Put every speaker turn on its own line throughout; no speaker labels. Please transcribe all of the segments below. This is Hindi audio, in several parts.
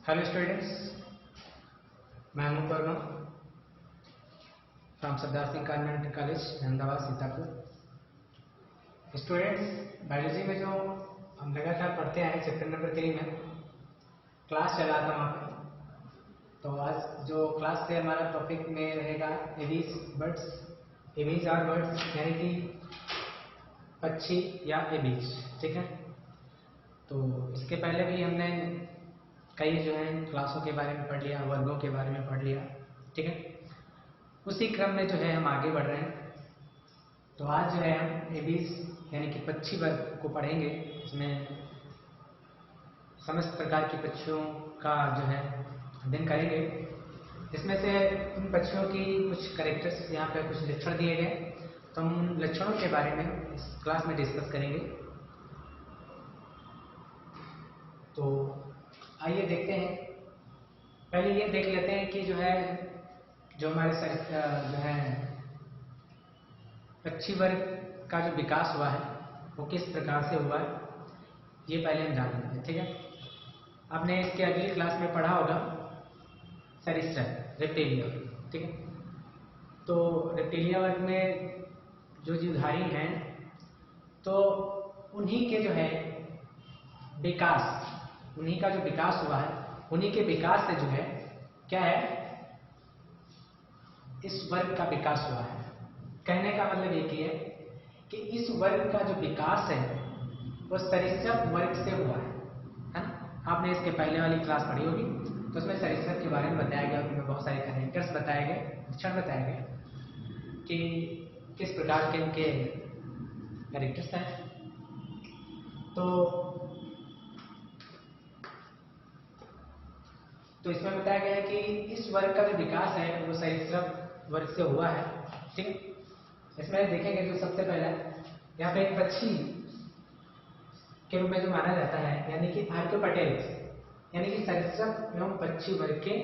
हेलो स्टूडेंट्स, मैं हूं Verma from Sardar Singh convent college Ahmedabad Sitapur. Students, biology में जो हम लगातार पढ़ते आए चैप्टर नंबर 3 में क्लास चला था वहाँ पे। तो आज जो क्लास से हमारा टॉपिक में रहेगा Aves birds. Aves or birds यानी कि पक्षी या एवीज, ठीक है। तो इसके पहले भी हमने कई जो है क्लासों के बारे में पढ़ लिया, वर्गों के बारे में पढ़ लिया, ठीक है। उसी क्रम में जो है हम आगे बढ़ रहे हैं। तो आज जो है हम एवीज यानी कि पक्षी वर्ग को पढ़ेंगे। इसमें समस्त प्रकार की पक्षियों का जो है अध्ययन करेंगे। इसमें से उन पक्षियों की कुछ कैरेक्टर्स, यहाँ पे कुछ लक्षण दिए गए, तो हम उन लक्षणों के बारे में इस क्लास में डिस्कस करेंगे। तो आइए देखते हैं। पहले ये देख लेते हैं कि जो हमारे जो है पक्षी वर्ग का जो विकास हुआ है वो किस प्रकार से हुआ है, ये पहले हम जान लेंगे, ठीक है। आपने इसके अगली क्लास में पढ़ा होगा सरीसृप, रेप्टिलिया, ठीक है। तो रेप्टिलिया वर्ग में जो जीवधारी हैं, तो उन्हीं के जो है विकास, उन्हीं का जो विकास हुआ है, उन्हीं के विकास से जो है क्या है, इस वर्ग का विकास हुआ है। कहने का मतलब एक ही है कि इस वर्ग का जो विकास है वो सरीसृप वर्ग से हुआ है ना। आपने इसके पहले वाली क्लास पढ़ी होगी, तो उसमें सरीसृप के बारे में बताया गया, उनमें बहुत सारे कैरेक्टर्स बताए गए, लक्षण बताए गए कि किस प्रकार के उनके कैरेक्टर्स हैं। तो इसमें बताया गया है कि इस वर्ग का जो विकास है वो सरीसृप वर्ग से हुआ है, ठीक। इसमें देखेंगे जो सबसे पहला यहाँ पे एक पक्षी के रूप में जो माना जाता है, यानी कि आर्कियोपटेरिक्स, यानी कि सरीसृप एवं पक्षी वर्ग के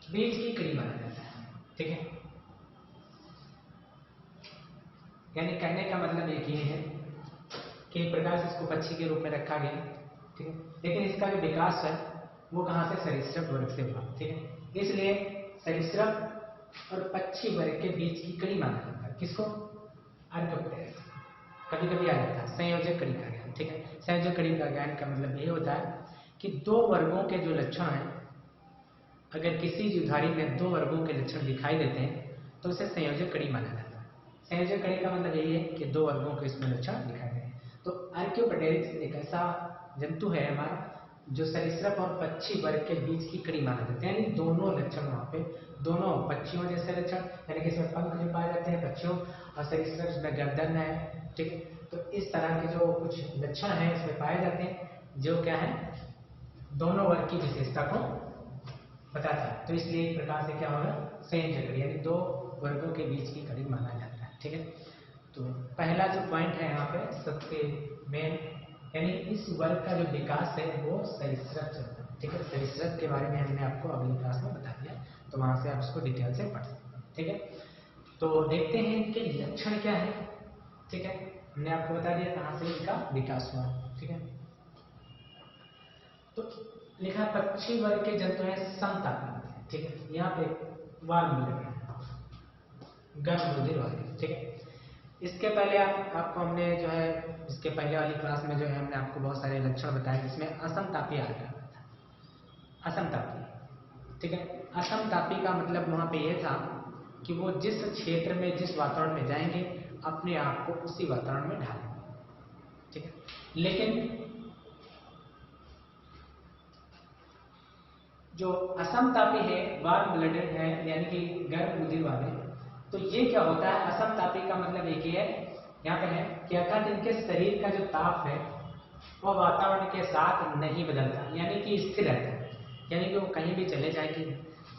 बीच की कड़ी माना जाता है, ठीक है। यानी कहने का मतलब एक ही है कि एक प्रकार से इसको पक्षी के रूप में रखा गया, ठीक है। लेकिन इसका जो विकास है वो कहाँ से, सरीसृप वर्ग से हुआ, ठीक है। इसलिए सरीसृप और पक्षी वर्ग के बीच की कड़ी माना जाता है। किसको? आर्कियोपटेरिक्स। कभी कभी आ जाता है संयोजक कड़ी का ज्ञान, ठीक है। संयोजक कड़ी का ज्ञान का मतलब ये होता है कि दो वर्गों के जो लक्षण हैं, अगर किसी जीवधारी में दो वर्गों के लक्षण दिखाई देते हैं तो उसे संयोजक कड़ी माना जाता है। संयोजक कड़ी का मतलब यही है कि दो वर्गों के इसमें लक्षण दिखाई दे। तो आर्कियोपटेरिक्स एक ऐसा जंतु है हमारा जो सरीसृप और पक्षी वर्ग के बीच की कड़ी माना जाता है। यानी दोनों लक्षण वहाँ पे, दोनों पक्षियों जैसे लक्षण, यानी कि इसमें पंख भी पाए जाते हैं पक्षियों, और सरीसृप में गर्दन है, ठीक है। तो इस तरह के जो कुछ लक्षण है इसमें पाए जाते हैं, जो क्या है, दोनों वर्ग की विशेषता को बताता है। तो इसलिए एक प्रकार से क्या होगा, संयोजक कड़ी, यानी दो वर्गों के बीच की कड़ी माना जाता है, ठीक है। तो पहला जो पॉइंट है यहाँ पे सबसे मेन, यानी इस वर्ग का जो विकास है वो सरीसृप से होता है, ठीक है। सरीसृप के बारे में हमने आपको अगली क्लास में बता दिया, तो वहां से आप उसको डिटेल से पढ़ सकते हैं, ठीक है। तो देखते हैं इनके लक्षण क्या है, ठीक है। हमने आपको बता दिया कहाँ से इनका विकास हुआ, ठीक है। तो लिखा पक्षी वर्ग के जंतु है समतापी, ठीक है। यहाँ पे वाल्व गर्म रुधिर वाले, ठीक है। इसके पहले आपको हमने जो है इसके पहले वाली क्लास में जो है हमने आपको बहुत सारे लक्षण बताए, जिसमें असमतापी आ गया था। असमतापी, ठीक है। असमतापी का मतलब वहां पे यह था कि वो जिस क्षेत्र में, जिस वातावरण में जाएंगे, अपने आप को उसी वातावरण में ढालेंगे, ठीक है। लेकिन जो असमतापी है, वार्म ब्लडेड है, यानी कि गर्म रुधिर वाले, तो ये क्या होता है, असमतापी का मतलब एक ही है यहाँ पे है कि अर्थात इनके शरीर का जो ताप है वह वातावरण के साथ नहीं बदलता, यानी कि स्थिर रहता है। यानी कि वो कहीं भी चले जाए, कि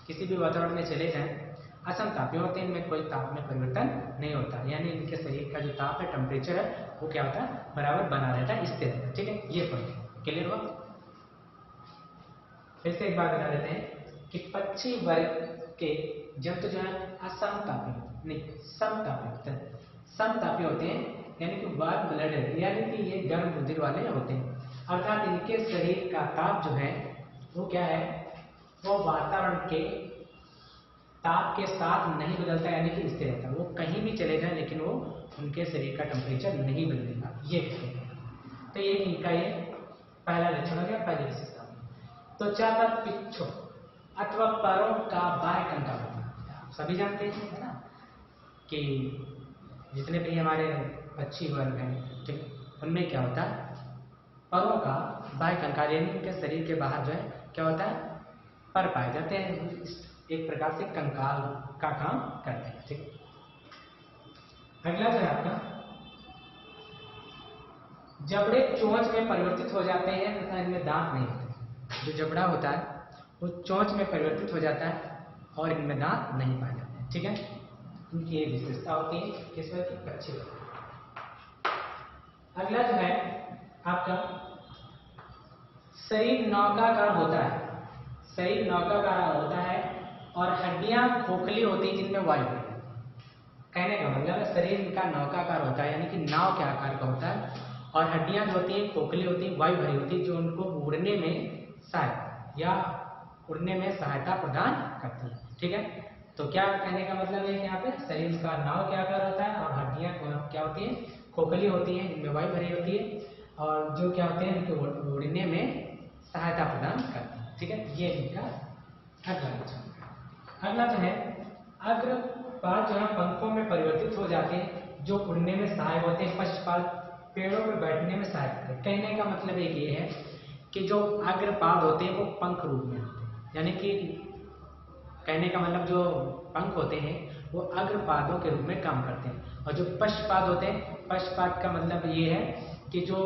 किसी भी वातावरण में चले जाए, असमतापी होते हैं, इनमें कोई ताप में परिवर्तन नहीं होता। यानी इनके शरीर का जो ताप है, टेम्परेचर है, वो क्या होता है, बराबर बना रहता है, स्थिर रहता है, ठीक है। ये पॉइंट क्लियर हुआ। फिर से एक बात बता देते हैं कि पक्षी वर्ग के जंतु जो है असमतापी नहीं समतापी, समतापी होते हैं, यानी कि वार्म ब्लडेड, यानी कि ये गर्म रुधिर वाले होते हैं। अर्थात इनके शरीर का ताप जो है वो क्या है, वो वातावरण के ताप के साथ नहीं बदलता, यानी कि स्थिर रहता है। वो कहीं भी चले जाए लेकिन वो उनके शरीर का टेम्परेचर नहीं बदलेगा, ये कहते हैं। तो ये इनका ये पहला लक्षण हो गया, पहली विशेषता। त्वचा पर पिच्छों अथवा परों का बाह्य कंकाल होता है। आप सभी जानते हैं, है ना, कि जितने भी हमारे पक्षी वर्ग हैं, ठीक है, उनमें क्या होता है, परों का बाह्य कंकाल, यानी उनके शरीर के बाहर जो है क्या होता है, पर पाए जाते हैं, एक प्रकार से कंकाल का काम करते हैं। ठीक है, अगला जो है आपका, जबड़े चोंच में परिवर्तित हो जाते हैं तथा इनमें दांत नहीं होते। जो जबड़ा होता है वो चोंच में परिवर्तित हो जाता है और इनमें दांत नहीं पाए जाते हैं। ठीक है, इनकी ये विशेषता होती है किस वजह की, पक्षी वर्ग। अगला जो है आपका, शरीर नौकाकार होता है, शरीर नौकाकार होता है और हड्डियां खोखली होती है जिनमें वायु है। कहने का मतलब है शरीर का नौकाकार होता है, यानी कि नाव के आकार का होता है, और हड्डियां जो होती हैं खोखली होती है, वायु भरी होती है, जो उनको उड़ने में सहायता या उड़ने में सहायता प्रदान करती है। ठीक है, तो क्या कहने का मतलब है, यहाँ पे शरीर का नाव के आकार होता है और हड्डियां क्या होती है, खोखली होती है, इनमें वायु भरी होती है, और जो क्या होते हैं इनको उड़ने में सहायता प्रदान करती है। ठीक है, ये इनका अगला लक्षण। अगला जो है, अग्रपाद जो है पंखों में परिवर्तित हो जाते हैं, जो उड़ने में सहायक होते हैं, पश्चपाद पेड़ों पर बैठने में सहायक होते हैं। कहने का मतलब एक ये है कि जो अग्रपाद होते हैं वो पंख रूप में होते हैं, यानी कि कहने का मतलब जो पंख होते हैं वो अग्रपादों के रूप में काम करते हैं, और जो पश्चपाद होते हैं, पश्चपाद का मतलब ये है कि जो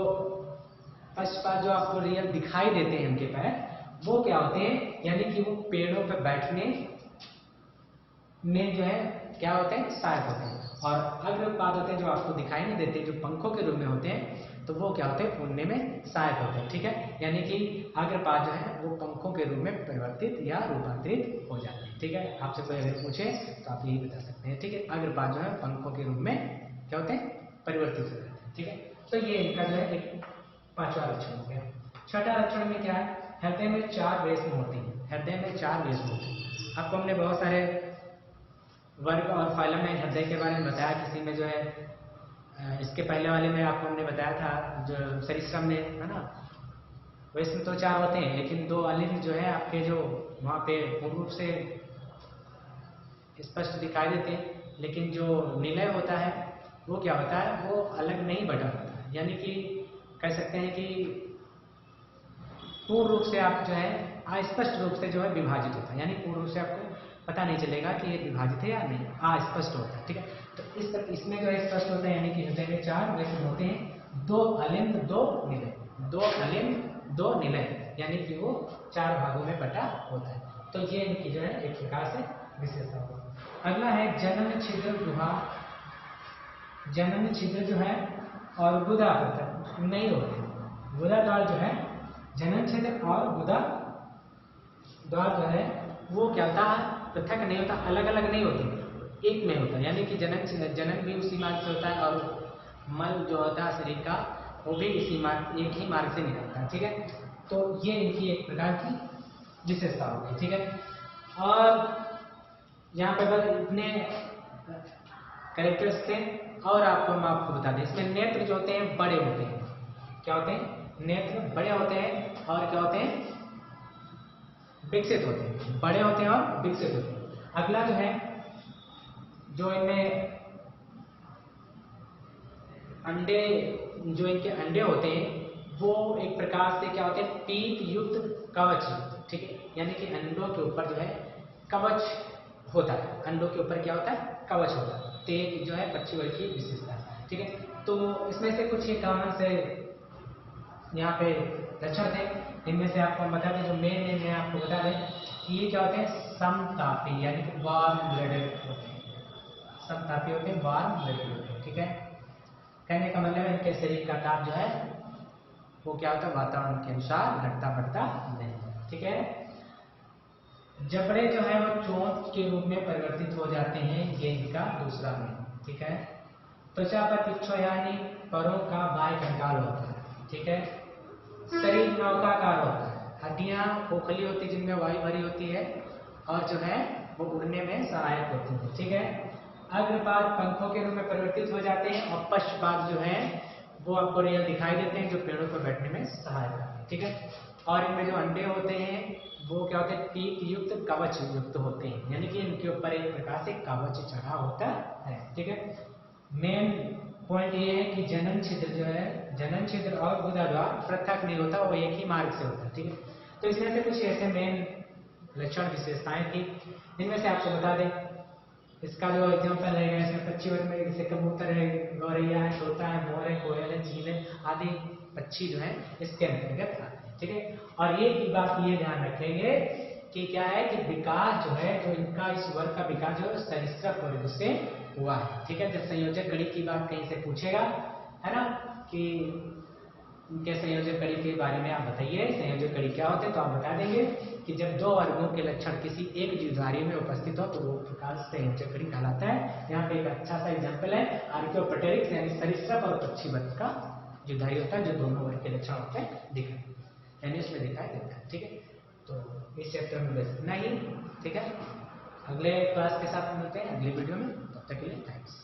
पश्चपाद जो आपको रियल दिखाई देते हैं उनके पैर, वो क्या होते हैं, यानी कि वो पेड़ों पर बैठने में जो है क्या होते हैं, सहायक होते हैं। और अग्रपाद होते हैं जो आपको दिखाई नहीं देते, जो पंखों के रूप में होते हैं, तो वो क्या होते हैं, उड़ने में सहायक होते हैं। ठीक है, यानी कि अग्रपाद जो है वो पंखों के रूप में परिवर्तित या रूपांतरित हो जाते हैं। ठीक है, आपसे कोई अगर पूछे तो आप यही बता सकते हैं। ठीक है, अग्रपाद जो है पंखों के रूप में क्या होते हैं, परिवर्तित हो जाते हैं। ठीक है, तो ये इनका जो है एक पांचवा लक्षण हो गया। छठा लक्षण में क्या है, हृदय में 4 रेशम होती है, हृदय में 4 रेशम होती है। आपको हमने बहुत सारे वर्ग और फाइलम में हृदय के बारे में बताया, किसी में जो है इसके पहले वाले में आपको हमने बताया था जो सरिश्रम में, है ना, वैसे तो 4 होते हैं, लेकिन 2 अलिंग जो है आपके जो वहाँ पे पूर्ण रूप से स्पष्ट दिखाई देते हैं, लेकिन जो निलय होता है वो क्या होता है, वो अलग नहीं बटा होता है, यानी कि कह सकते हैं कि पूर्ण रूप से आप जो है अस्पष्ट रूप से जो है विभाजित होता है, यानी पूर्ण रूप से आपको पता नहीं चलेगा कि ये विभाजित है या नहीं, अस्पष्ट होता है। ठीक है, तो इस तरह इसमें जो है स्पष्ट होता है, यानी कि हृदय में 4 रेशम होते हैं, 2 अलिंद 2 निलय, 2 अलिंद 2 निलय, यानी कि वो 4 भागों में बटा होता है। तो ये इनकी जो है एक प्रकार से विशेषता होगी। अगला है जनन छिद्र गुहा, जनन छिद्र जो है और गुदा नहीं होते, गुदा द्वार जो है, जनन छिद्र और गुदा द्वार जो है वो क्या होता है, पृथक नहीं होता, अलग अलग नहीं होते, एक में होता है, यानी कि जनन भी उसी मार्ग से होता है और मल जो होता है शरीर का वो भी इसी मार्ग, एक ही मार्ग से निकलता है। ठीक है, तो ये इनकी एक प्रकार की विशेषता होगी। ठीक है, और यहाँ पे बस इतने कैरेक्टर्स थे, और हम आपको बता दें, इसमें नेत्र जो होते हैं बड़े होते हैं, क्या होते हैं, नेत्र बड़े होते हैं, और क्या होते हैं, विकसित होते हैं, बड़े होते हैं और विकसित होते हैं। अगला जो है, जो इनमें अंडे, जो इनके अंडे होते हैं वो एक प्रकार से क्या होते हैं, पीत युक्त कवच। ठीक है, यानी कि अंडों के ऊपर जो है कवच होता है, अंडों के ऊपर क्या होता है, कवच होता है। तो एक जो है पक्षी वर्ग की विशेषता है। ठीक है, तो इसमें से कुछ ही कॉमन से यहाँ पे लक्षण थे, इनमें से आपको बता दें, जो मेन है आपको बता दें कि ये क्या होते हैं, समतापी, यानी कि वार्म ब्लडेड होते हैं, समतापी होते हैं, वार्म ब्लडेड होते हैं। ठीक है, कहने का मतलब इनके शरीर का ताप जो है वो क्या होता है, वातावरण के अनुसार घटता बढ़ता नहीं। ठीक है, जबड़े जो है वो चोंच के रूप में परिवर्तित हो जाते हैं, ये इनका दूसरा में। ठीक है, त्वचा पर पिच्छों यानी परों का बाह्य कंकाल होता है। ठीक है, शरीर नौकाकार होता है, हड्डियां खोखली होती है जिनमें वायु भरी होती है और जो है वो उड़ने में सहायक होती है। ठीक है, अग्रपाद पंखों के रूप में परिवर्तित हो जाते हैं और पश्चपाद जो है वो आपको रियल दिखाई देते हैं जो पेड़ों पर बैठने में सहायक होते हैं। ठीक है, और इनमें जो अंडे होते हैं वो क्या होते हैं, पीक युक्त कवच युक्त होते हैं, यानी कि इनके ऊपर एक प्रकार से कवच चढ़ा होता है। ठीक है, मेन पॉइंट ये है कि जनन छिद्र जो है, जनन छिद्र और गुदाद्वार पृथक नहीं होता, वो एक ही मार्ग से होता है। ठीक है, तो इसमें से कुछ ऐसे मेन लक्षण विशेषताएं थी, इनमें से आपको बता दें। इसका जो एग्जाम्पल रहेगा, इसमें पक्षी वर्ग में जैसे कबूतर है, गौरैया है, तोता है, मोर है, कोयल है, चील है आदि पक्षी जो है इसके अंतर्गत आते हैं। ठीक है, और एक बात ये ध्यान रखेंगे कि क्या है कि विकास जो है, जो इनका इस वर्ग का विकास जो है सरीसृप वर्ग से हुआ है। ठीक है, जब संयोजक कड़ी की बात कहीं से पूछेगा, है ना, कि इनके संयोजक कड़ी के बारे में आप बताइए, संयोजक कड़ी क्या होते हैं, तो आप बता देंगे कि जब दो वर्गों के लक्षण किसी एक जीवधारी में उपस्थित हो तो वो प्रकार संयोजक कड़ी कहलाता है। यहाँ पे एक अच्छा सा एग्जाम्पल है आर्कियोप्टेरिक्स यानी सरीसृप और पक्षी वर्ग का जीवधारी होता है, जो दोनों वर्ग के लक्षण होते हैं दिखाई, यानी उसमें दिखाई देता है। ठीक है, तो इस चैप्टर में बस इतना ही। ठीक है, अगले क्लास के साथ मिलते हैं अगले वीडियो में, तब तक के लिए थैंक्स।